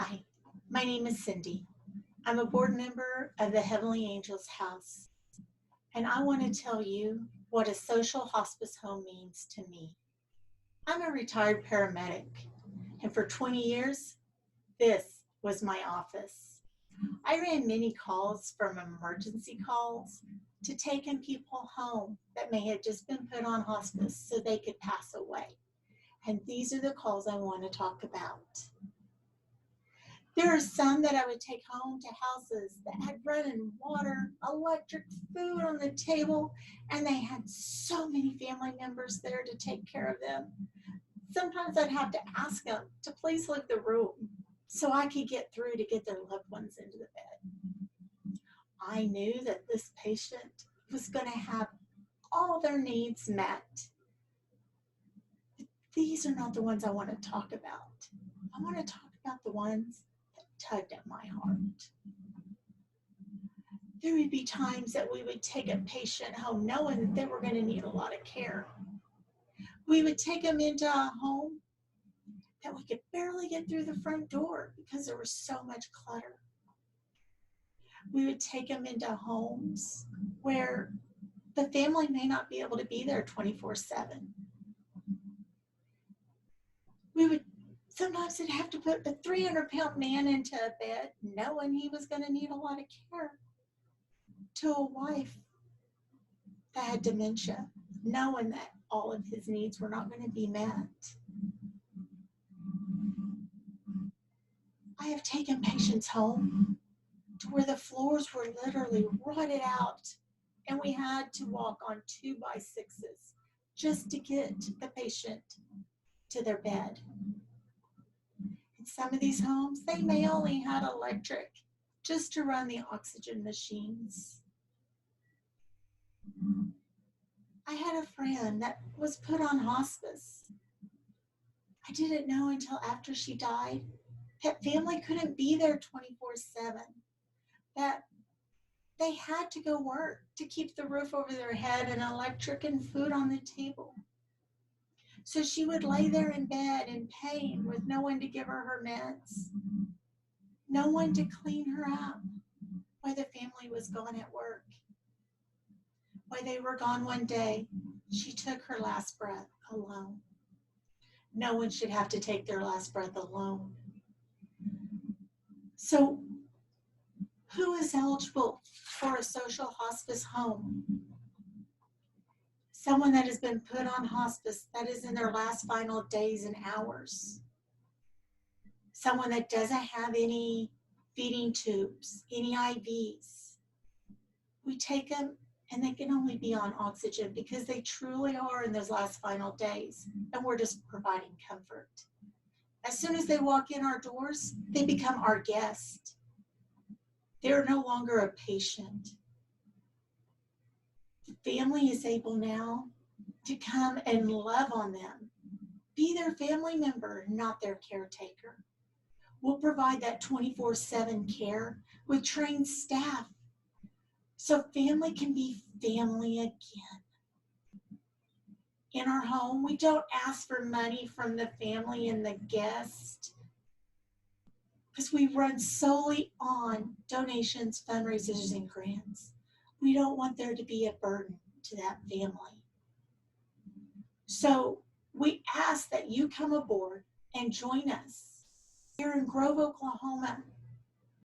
Hi, my name is Cindy. I'm a board member of the Heavenly Angels House, and I want to tell you what a social hospice home means to me. I'm a retired paramedic, and for 20 years, this was my office. I ran many calls from emergency calls to taking people home that may have just been put on hospice so they could pass away. And these are the calls I want to talk about. There are some that I would take home to houses that had running water, electric, food on the table, and they had so many family members there to take care of them. Sometimes I'd have to ask them to please leave the room so I could get through to get their loved ones into the bed. I knew that this patient was going to have all their needs met. But these are not the ones I want to talk about. I want to talk about the ones tugged at my heart. There would be times that we would take a patient home knowing that they were going to need a lot of care. We would take them into a home that we could barely get through the front door because there was so much clutter. We would take them into homes where the family may not be able to be there 24/7. We would sometimes they'd have to put a 300-pound man into a bed knowing he was going to need a lot of care, to a wife that had dementia, knowing that all of his needs were not going to be met. I have taken patients home to where the floors were literally rotted out and we had to walk on 2x6s just to get the patient to their bed. In some of these homes, they may only had electric just to run the oxygen machines. I had a friend that was put on hospice. I didn't know until after she died that family couldn't be there 24/7, that they had to go work to keep the roof over their head and electric and food on the table. So she would lay there in bed in pain with no one to give her her meds, no one to clean her up while the family was gone at work. While they were gone one day, she took her last breath alone. No one should have to take their last breath alone. So, who is eligible for a social hospice home? Someone that has been put on hospice that is in their last final days and hours. Someone that doesn't have any feeding tubes, any IVs. We take them and they can only be on oxygen because they truly are in those last final days, and we're just providing comfort. As soon as they walk in our doors, they become our guest. They're no longer a patient. The family is able now to come and love on them, be their family member, not their caretaker. We'll provide that 24/7 care with trained staff so family can be family again. In our home, we don't ask for money from the family and the guest because we run solely on donations, fundraisers, and grants. We don't want there to be a burden to that family. So we ask that you come aboard and join us here in Grove, Oklahoma